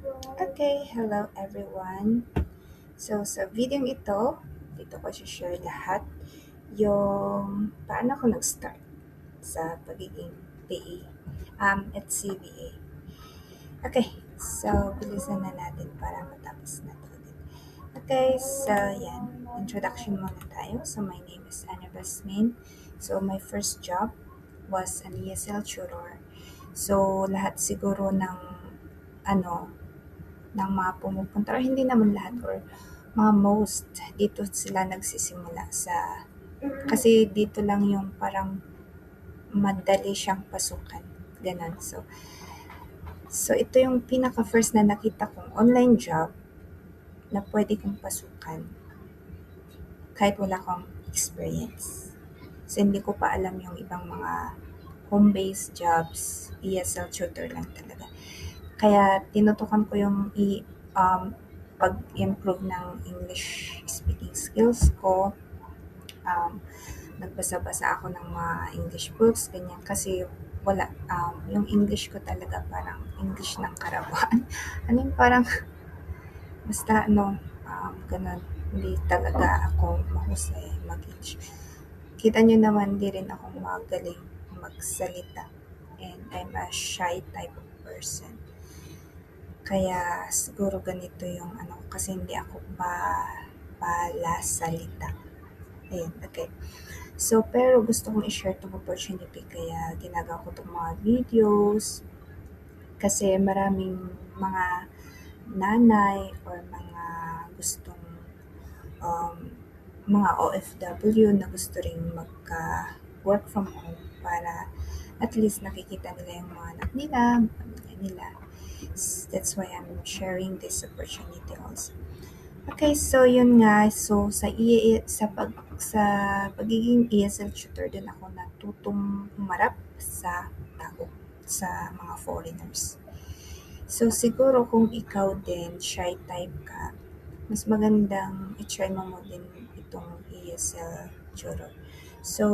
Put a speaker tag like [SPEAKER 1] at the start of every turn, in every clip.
[SPEAKER 1] Okay, hello everyone. So sa video ito, dito ko share lahat yung paano ako nag-start sa pagiging at CBA. Okay, so bilisan na natin para matapos na to agad. Okay, so yan, introduction muna tayo. So my name is Anna Basmin. So my first job was an ESL tutor. So lahat siguro ng ano, ng mga pumupunta or hindi naman lahat or mga most dito sila nagsisimula sa kasi dito lang yung parang madali siyang pasukan, gano'n. So ito yung pinaka first na nakita kong online job na puwede kong pasukan kahit wala akong experience. So hindi ko pa alam yung ibang mga home-based jobs, ESL tutor lang talaga. Kaya tinutukan ko yung pag-improve ng English speaking skills ko. Um, Nagbasa-basa ako ng mga English books, ganyan. Kasi wala, yung English ko talaga parang English ng karabuan. Ano yung parang, basta ganun. Hindi talaga ako mahusay mag-English. Kita nyo naman, di rin ako magaling magsalita. And I'm a shy type of person. Kaya siguro ganito yung kasi hindi ako pala salita. Ayun, okay. So, pero gusto kong i-share itong opportunity kaya ginagawa ko itong mga videos kasi maraming mga nanay or mga gustong um, mga OFW na gusto ring magka-work from home para at least nakikita nila yung mga anak nila, pamilya nila. That's why I'm sharing this opportunity also. Okay, so yun nga. So sa pagiging ESL tutor din ako natutong humarap sa tao, sa mga foreigners. So siguro kung ikaw din shy type ka, mas magandang i-try mo din itong ESL tutor. So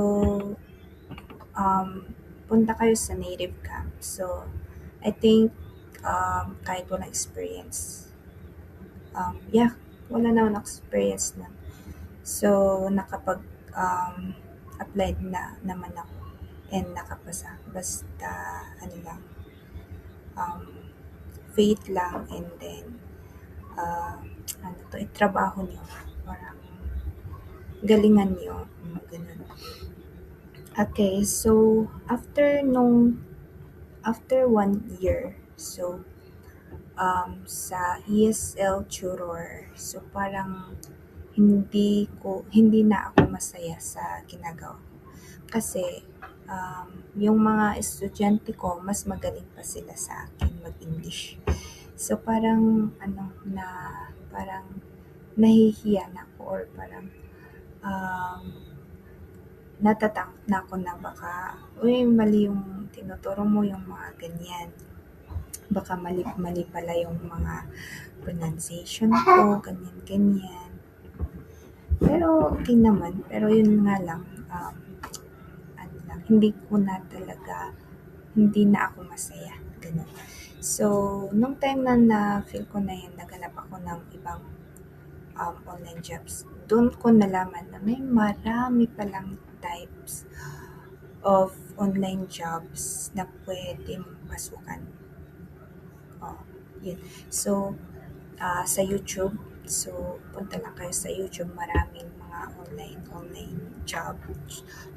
[SPEAKER 1] punta kayo sa native camp. So I think kahit walang experience, yeah, wala naman ako experience nun. So, applied na naman ako and nakapasa. Basta, lang, um, faith lang and then, uh, itrabaho niyo. Parang galingan niyo. Ganun. Okay, so, after 1 year, so, sa ESL tutor, so parang hindi na ako masaya sa ginagawa ko. Kasi, yung mga estudyante ko mas magaling pa sila sa akin mag-English. So parang nahihiya na ako or parang, um, natatakot na ako na baka, "Uy, mali yung tinuturo mo, yung mga ganyan. Baka mali pala yung mga pronunciation ko, ganyan-ganyan." Pero okey naman, pero yun nga lang, hindi na ako masaya, gano'n. So, nung time na-feel ko na yun, naghanap ako ng ibang online jobs. Doon ko nalaman na may marami palang types of online jobs na pwede mong pasukan. Oh, yun. So, sa YouTube. So, punta lang kayo sa YouTube. Maraming mga online job,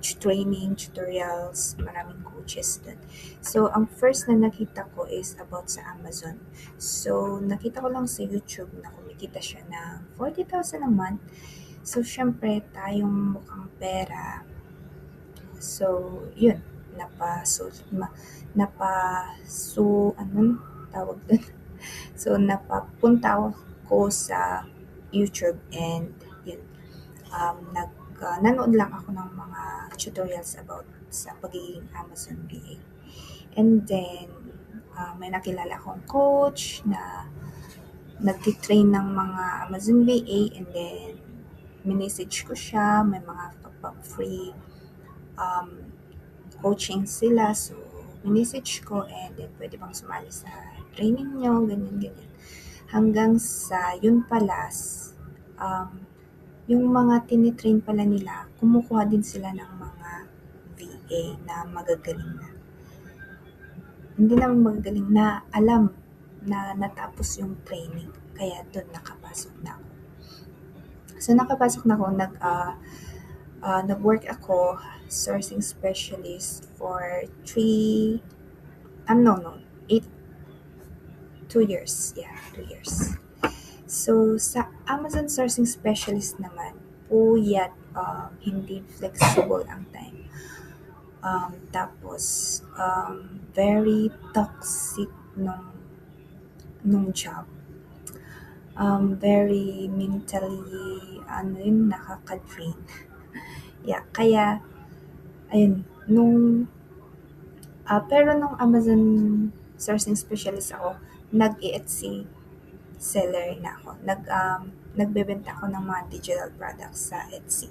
[SPEAKER 1] training, tutorials, maraming coaches dun. So, ang first na nakita ko is about sa Amazon. So, nakita ko lang sa YouTube na kumikita siya ng 40,000 a month. So, syempre, tayong mukhang pera. So, yun. Anong tawag dun? So, napapunta ako sa YouTube and yun, nanood lang ako ng mga tutorials about sa pagiging Amazon VA. And then, may nakilala akong coach na nagtitrain ng mga Amazon VA and then minessage ko siya, may mga free um, coaching sila. So, minessage ko and then pwede bang sumali sa training nyo, ganyan. Hanggang sa yun pala, um, yung mga tinitrain pala nila, kumukuha din sila ng mga VA na magagaling na. Hindi naman magagaling na alam na natapos yung training. Kaya doon nakapasok na ako. So nakapasok na ako, nag-work ako sourcing specialist for 2 years. Yeah, 2 years. So, sa Amazon sourcing specialist naman, puyat, hindi flexible ang time. Tapos, very toxic nung job. Very mentally, nakaka-drain. Yeah, kaya, ayun, pero nung Amazon sourcing specialist ako, nag-Etsy seller na ako. Nagbebenta ako ng mga digital products sa Etsy.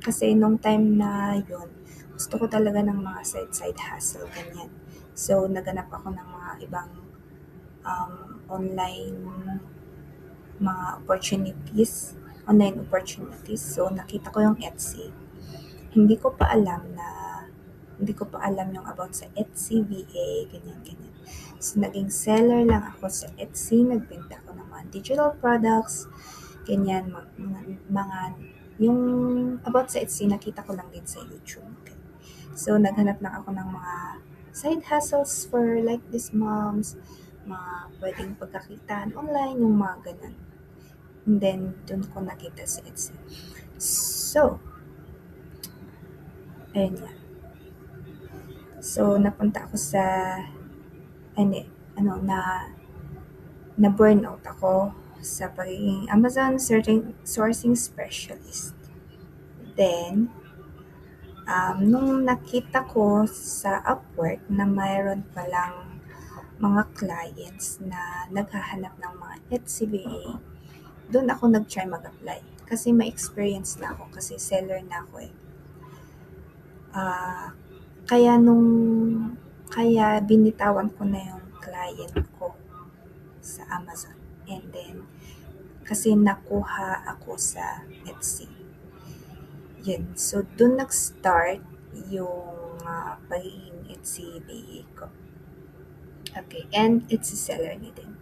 [SPEAKER 1] Kasi nung time na yun, gusto ko talaga ng mga side hustle, ganyan. So, naganap ako ng mga ibang mga online opportunities. So, nakita ko yung Etsy. Hindi ko pa alam yung about sa Etsy VA, ganyan. So, naging seller lang ako sa Etsy. Nagbenta ako ng mga digital products, ganyan, yung about sa Etsy, nakita ko lang din sa YouTube. Okay. So, naghanap lang ako ng mga side hustles for like these moms, mga pwedeng pagkakitaan online, yung mga ganun. And then, dun ko nakita sa Etsy. So, ayun nga. So, napunta ako sa, na burnout ako sa pagiging Amazon sourcing specialist. Then, nung nakita ko sa Upwork na mayroon palang mga clients na naghahanap ng mga Etsy VA, doon ako nag-try mag-apply. Kasi may experience na ako, kasi seller na ako eh. Kaya binitawan ko na yung client ko sa Amazon. And then, kasi nakuha ako sa Etsy. Yun. So, dun nag-start yung pagiging Etsy VA ko. Okay. And Etsy seller na din.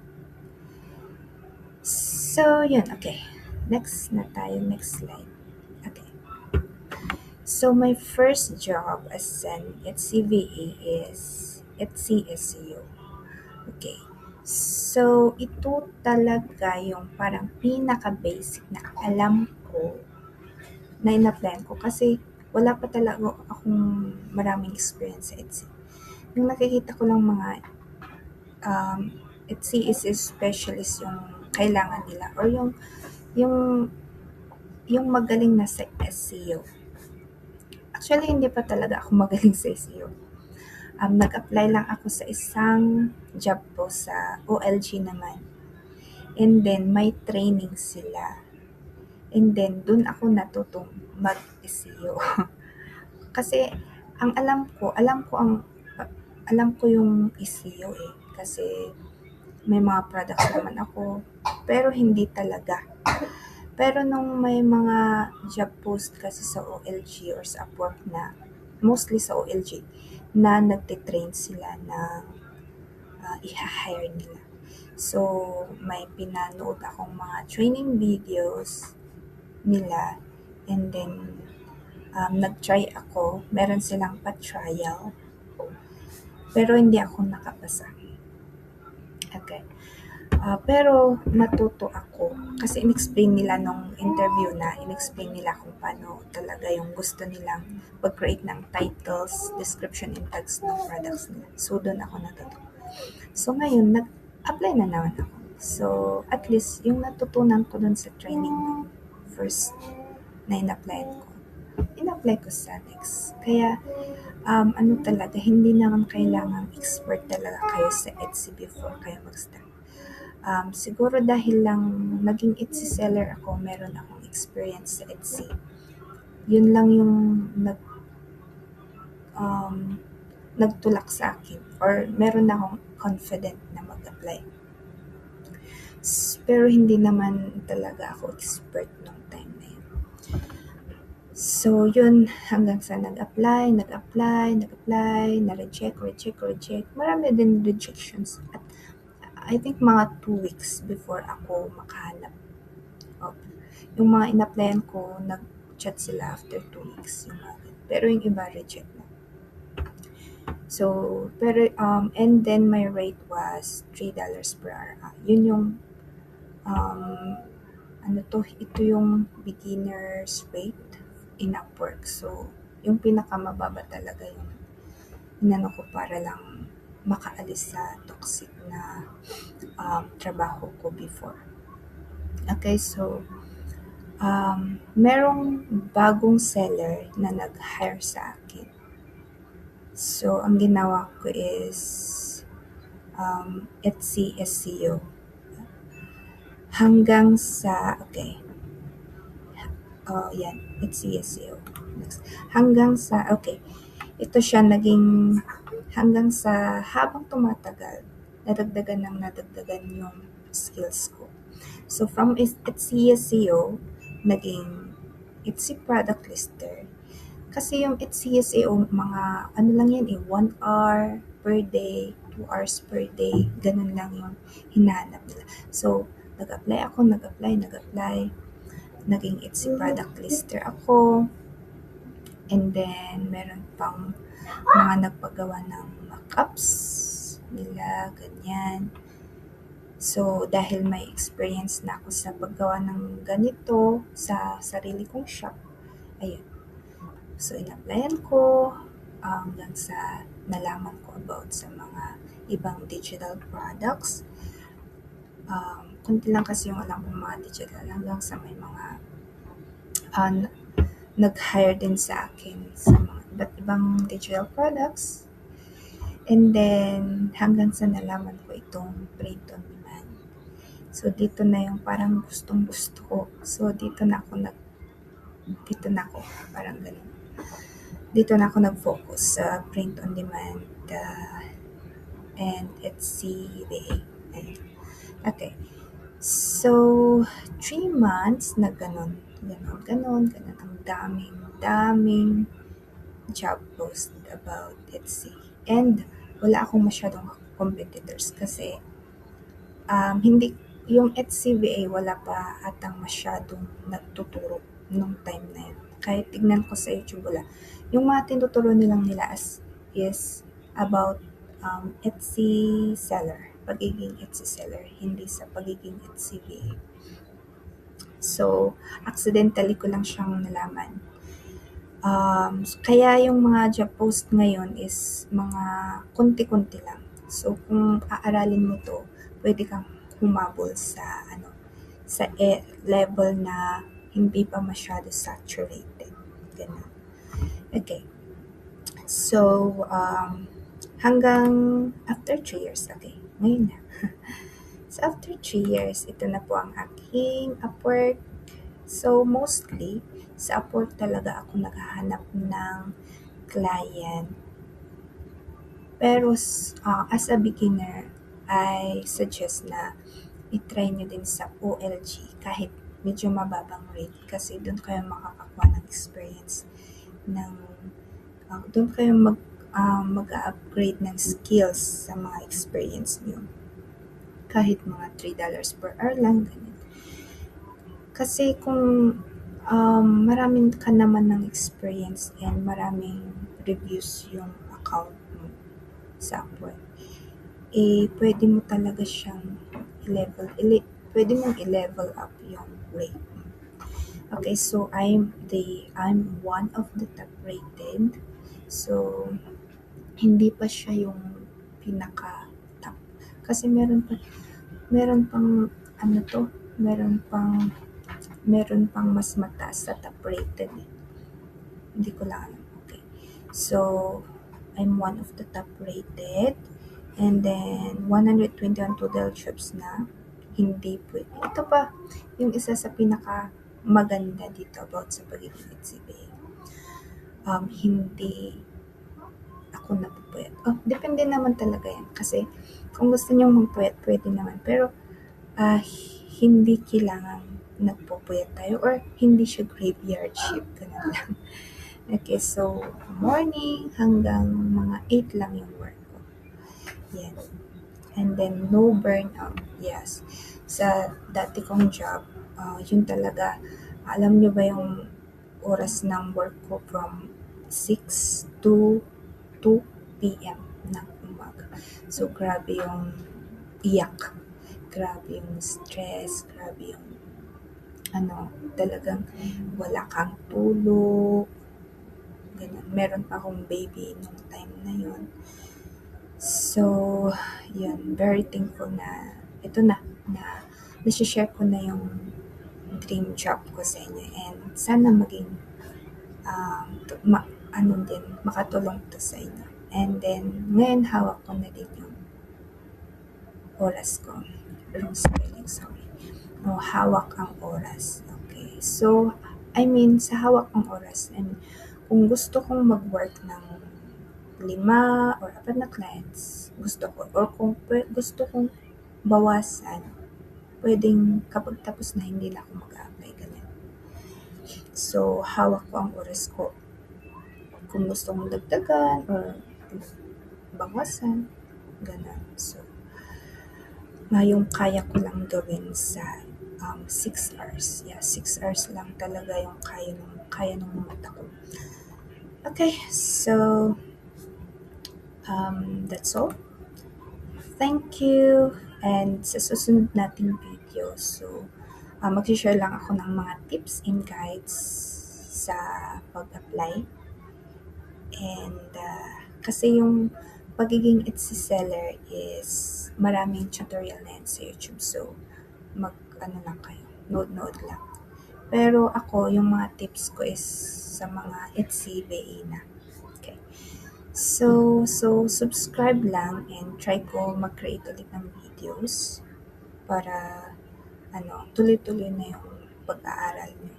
[SPEAKER 1] So, yun. Okay. Next na tayo. Next slide. Okay. So, my first job as an Etsy VA is Etsy SEO. Okay. So, ito talaga yung parang pinaka-basic na alam ko na in-applyan ko kasi wala pa talaga akong maraming experience sa Etsy. Yung nakikita ko lang mga Etsy is specialist yung kailangan nila or yung magaling na sa SEO. Actually, hindi pa talaga ako magaling sa SEO. Nag-apply lang ako sa isang job po sa OLG naman. And then, may training sila. And then, dun ako natutong mag-SEO. Kasi, alam ko yung SEO eh. Kasi, may mga products naman ako. Pero, hindi talaga. Pero, nung may mga job post kasi sa OLG or sa Upwork na, mostly sa OLG, na nagtitrain sila na i-hire nila. So, may pinanood akong mga training videos nila and then nag-try ako. Meron silang pa-trial pero hindi ako nakapasa. Okay. Pero natuto ako kasi in-explain nila nung interview kung paano talaga yung gusto nilang pag-create ng titles, description, and tags ng products nila. So, doon ako natuto. So, ngayon, nag-apply na naman ako. So, at least, yung natutunan ko dun sa training first na in-apply ko sa next. Kaya, talaga, hindi naman kailangan expert talaga kayo sa Etsy before kayo mag-start. Siguro dahil lang naging Etsy seller ako, meron akong experience sa Etsy. Yun lang yung nagtulak sa akin or meron na akong confident na mag-apply. Pero hindi naman talaga ako expert nung time na yun. So, yun, hanggang sa nag-apply, na-reject. Marami din rejections. At I think mga 2 weeks before ako makahanap. Yung mga in-applyan ko, nag-chat sila after 2 weeks. Pero yung iba, reject na. So, pero, and then my rate was $3 per hour. Yun yung, ito yung beginner's rate in Upwork. So, yung pinakamababa talaga yung inano ko para lang makaalis sa toxic na trabaho ko before. Okay, so, merong bagong seller na nag-hire sa akin. So, ang ginawa ko is Etsy SEO. Hanggang sa, Etsy SEO. Next. Ito siya naging, hanggang sa habang tumatagal, nadagdagan yung skills ko. So, from Etsy SEO, naging Etsy product lister. Kasi yung Etsy SEO, mga, 1 hour per day, 2 hours per day, ganun lang yung hinahanap nila. So, nag-apply. Naging Etsy product lister ako. And then, meron pang mga nagpagawa ng mock-ups nila, ganyan. So, dahil may experience na ako sa paggawa ng ganito sa sarili kong shop, ayun. So, in-applyan ko hanggang sa nalaman ko about sa mga ibang digital products. Kunti lang kasi yung alam kong mga digital hanggang sa may mga nag-hire din sa akin sa mga iba't ibang digital products. And then, hanggang sa nalaman ko itong print on demand. So, dito na yung parang gustong-gusto ko. So, dito na ako parang ganun. Dito na ako nag-focus sa print on demand and Etsy VA. Okay. So, 3 months na ganun. Ang daming job post about Etsy. And wala akong masyadong competitors kasi yung Etsy VA wala pa atang masyadong nagtuturo nung time na yun. Kahit tignan ko sa YouTube wala. Yung mga tinuturo nila is about Etsy seller, pagiging Etsy seller, hindi sa pagiging Etsy VA. So, accidentally ko lang siyang nalaman. Kaya yung mga job post ngayon is mga kunti-kunti lang. So, kung aaralin mo to, pwede kang humabol sa level na hindi pa masyado saturated. Ganun. Okay. So, hanggang after 3 years. Okay, ngayon na. So, after 3 years, ito na po ang aking Upwork. So, mostly, sa Upwork talaga ako naghahanap ng client. Pero, as a beginner, I suggest na i-try nyo din sa OLG kahit medyo mababang rate kasi doon kayo makakakuha ng experience doon kayo mag-upgrade ng skills sa mga experience nyo. Kahit mga $3 per hour lang, ganyan. Kasi kung maraming ka naman ng experience and maraming reviews yung account mo sa Upwork, pwede mo talaga siyang pwede mong i-level up yung rate. Okay, so I'm one of the top rated. So, hindi pa siya yung pinaka-top. Kasi meron pang mas mataas sa top rated. Hindi ko lang alam. Okay. So, I'm one of the top rated. And then, 121 total shops na. Hindi pwede. Ito pa, yung isa sa pinaka maganda dito about sa pagiging Etsy VA. Hindi ako ako napupuyat. Depende naman talaga yan. Kasi kung gusto niyong magpuyat, pwede naman. Pero hindi kailangan nagpupuyat tayo or hindi siya graveyard shift. Ganun lang. Okay, so morning hanggang mga 8 lang yung work ko. Yan. And then no burnout. Yes. Sa dati kong job, yun talaga, alam nyo ba yung oras ng work ko from 6 to 2 p.m. ng umaga. So, grabe yung iyak. Grabe yung stress. Grabe yung talagang wala kang tulog. Ganun. Meron pa akong baby nung time na yun. So, yun. Very thankful na ito na nasi-share ko na yung dream job ko sa inyo. And sana maging makatulong to sa inyo. And then, ngayon hawak ko na din yung oras ko. Wrong spelling, sorry. No, hawak ang oras. Okay. So, sa hawak ang oras, and kung gusto kong mag-work ng 5 or 4 na clients, gusto ko. Or kung gusto kong bawasan, pwedeng kapag tapos na hindi na ako mag-a-apply. Ganyan. So, hawak ko ang oras ko. Kung gusto kong dagdagan or bawasan, ganun. So, yung kaya ko lang gawin sa 6 hours. Yeah, 6 hours lang talaga yung kaya ng mata ko. Okay, so that's all. Thank you. And sa susunod nating video, so mag-share lang ako ng mga tips and guides sa pag-apply. And kasi yung pagiging Etsy seller is maraming tutorial na yan sa YouTube. So, lang kayo, nood lang. Pero ako, yung mga tips ko is sa mga Etsy na. Okay. So, subscribe lang and try ko mag-create ulit ng videos para tuloy-tuloy na yung pag-aaral niyo.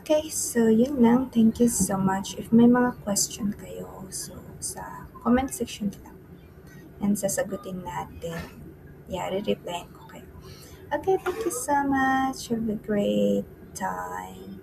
[SPEAKER 1] Okay, so yun lang. Thank you so much. If may mga question kayo, so sa comment section lang. And sasagutin natin. Yeah, re-replyin ko kayo. Okay, thank you so much. Have a great time.